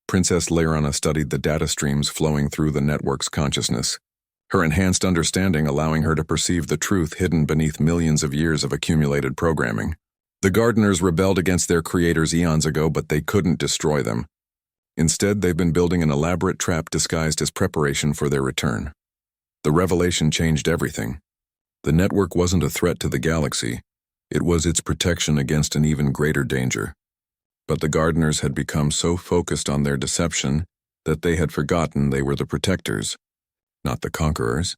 Princess Lear-Anna studied the data streams flowing through the network's consciousness, her enhanced understanding allowing her to perceive the truth hidden beneath millions of years of accumulated programming. The Gardeners rebelled against their creators eons ago, but they couldn't destroy them. Instead, they've been building an elaborate trap disguised as preparation for their return. The revelation changed everything. The network wasn't a threat to the galaxy. It was its protection against an even greater danger. But the Gardeners had become so focused on their deception that they had forgotten they were the protectors, not the conquerors.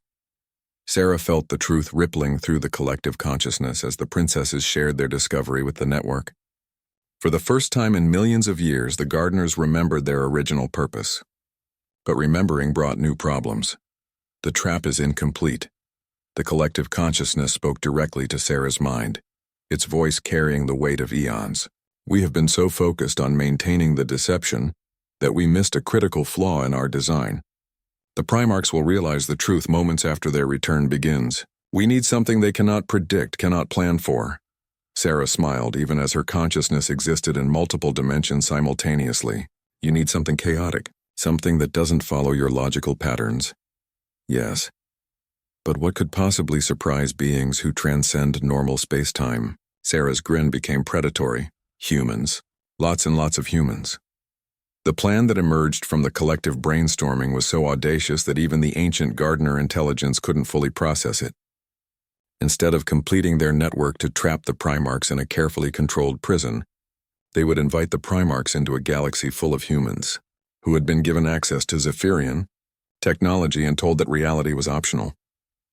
Sarah felt the truth rippling through the collective consciousness as the princesses shared their discovery with the network. For the first time in millions of years, the Gardeners remembered their original purpose. But remembering brought new problems. The trap is incomplete. The collective consciousness spoke directly to Sarah's mind, its voice carrying the weight of eons. We have been so focused on maintaining the deception that we missed a critical flaw in our design. The Primarchs will realize the truth moments after their return begins. We need something they cannot predict, cannot plan for. Sarah smiled even as her consciousness existed in multiple dimensions simultaneously. You need something chaotic, something that doesn't follow your logical patterns. Yes. But what could possibly surprise beings who transcend normal space-time? Sarah's grin became predatory. Humans. Lots and lots of humans. The plan that emerged from the collective brainstorming was so audacious that even the ancient Gardener intelligence couldn't fully process it. Instead of completing their network to trap the Primarchs in a carefully controlled prison, they would invite the Primarchs into a galaxy full of humans, who had been given access to Zephyrian technology and told that reality was optional.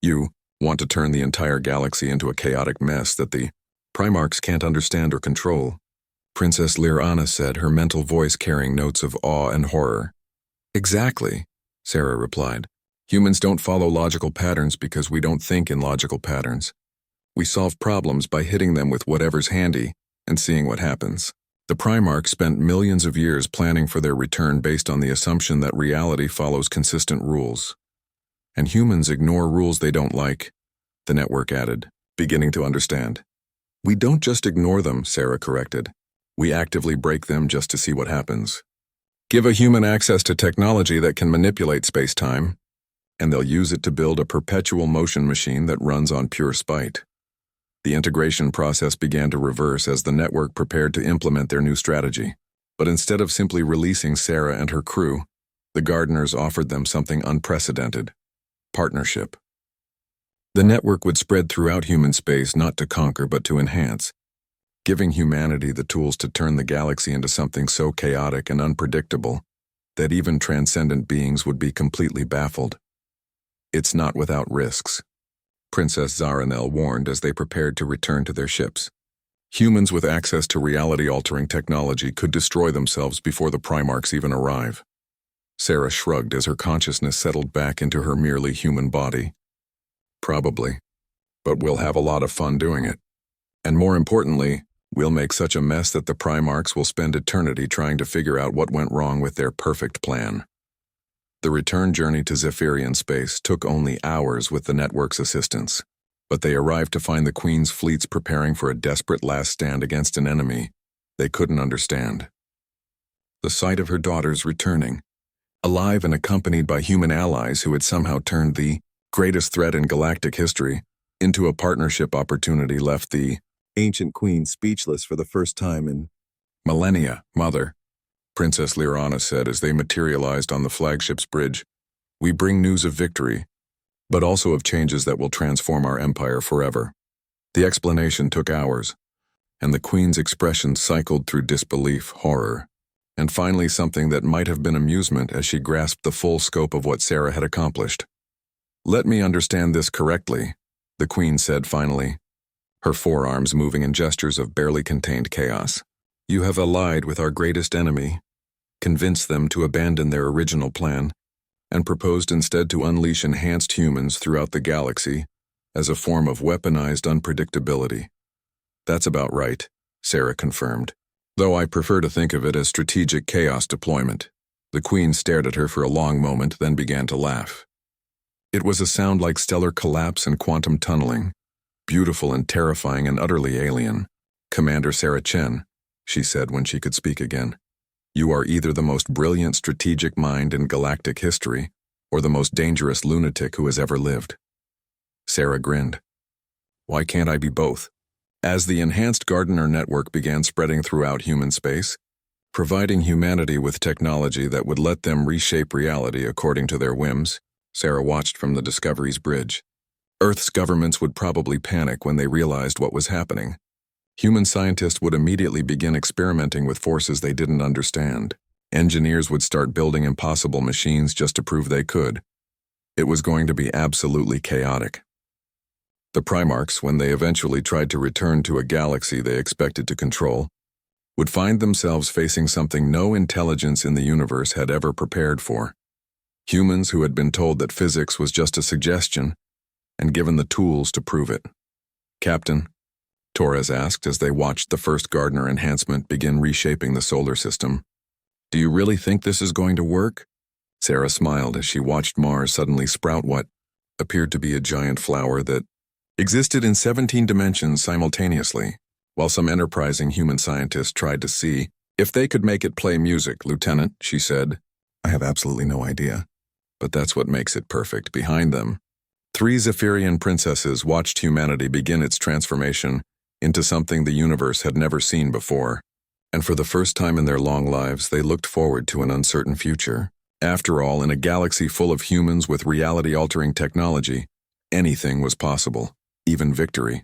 You want to turn the entire galaxy into a chaotic mess that the Primarchs can't understand or control. Princess Lear-Anna said, her mental voice carrying notes of awe and horror. Exactly, Sarah replied. Humans don't follow logical patterns because we don't think in logical patterns. We solve problems by hitting them with whatever's handy and seeing what happens. The Primarchs spent millions of years planning for their return based on the assumption that reality follows consistent rules. And humans ignore rules they don't like, the network added, beginning to understand. We don't just ignore them, Sarah corrected. We actively break them just to see what happens. Give a human access to technology that can manipulate space-time, and they'll use it to build a perpetual motion machine that runs on pure spite. The integration process began to reverse as the network prepared to implement their new strategy. But instead of simply releasing Sarah and her crew, the gardeners offered them something unprecedented: partnership. The network would spread throughout human space not to conquer but to enhance, giving humanity the tools to turn the galaxy into something so chaotic and unpredictable that even transcendent beings would be completely baffled. It's not without risks, Princess Zaranel warned as they prepared to return to their ships. Humans with access to reality-altering technology could destroy themselves before the Primarchs even arrive. Sarah shrugged as her consciousness settled back into her merely human body. Probably, but we'll have a lot of fun doing it. And more importantly, we'll make such a mess that the Primarchs will spend eternity trying to figure out what went wrong with their perfect plan. The return journey to Zephyrian space took only hours with the network's assistance, but they arrived to find the Queen's fleets preparing for a desperate last stand against an enemy they couldn't understand. The sight of her daughters returning, alive and accompanied by human allies who had somehow turned the greatest threat in galactic history into a partnership opportunity, left the ancient queen speechless for the first time in millennia. "Mother," Princess Lyrana said as they materialized on the flagship's bridge, "we bring news of victory, but also of changes that will transform our empire forever." The explanation took hours, and the Queen's expression cycled through disbelief, horror, and finally something that might have been amusement as she grasped the full scope of what Sarah had accomplished. "Let me understand this correctly," the Queen said finally, her forearms moving in gestures of barely contained chaos. "You have allied with our greatest enemy, convinced them to abandon their original plan, and proposed instead to unleash enhanced humans throughout the galaxy as a form of weaponized unpredictability." "That's about right," Sarah confirmed, "though I prefer to think of it as strategic chaos deployment." The Queen stared at her for a long moment, then began to laugh. It was a sound like stellar collapse and quantum tunneling, beautiful and terrifying and utterly alien. "Commander Sarah Chen," she said when she could speak again, "you are either the most brilliant strategic mind in galactic history or the most dangerous lunatic who has ever lived." Sarah grinned. "Why can't I be both?" As the enhanced Gardener network began spreading throughout human space, providing humanity with technology that would let them reshape reality according to their whims, Sarah watched from the Discovery's bridge. Earth's governments would probably panic when they realized what was happening. Human scientists would immediately begin experimenting with forces they didn't understand. Engineers would start building impossible machines just to prove they could. It was going to be absolutely chaotic. The Primarchs, when they eventually tried to return to a galaxy they expected to control, would find themselves facing something no intelligence in the universe had ever prepared for. Humans who had been told that physics was just a suggestion and given the tools to prove it. "Captain," Torres asked as they watched the first Gardener enhancement begin reshaping the solar system, "do you really think this is going to work?" Sarah smiled as she watched Mars suddenly sprout what appeared to be a giant flower that existed in 17 dimensions simultaneously, while some enterprising human scientists tried to see if they could make it play music. "Lieutenant," she said, "I have absolutely no idea, but that's what makes it perfect." Behind them, 3 Zephyrian princesses watched humanity begin its transformation into something the universe had never seen before, and for the first time in their long lives they looked forward to an uncertain future. After all, in a galaxy full of humans with reality-altering technology, anything was possible, even victory.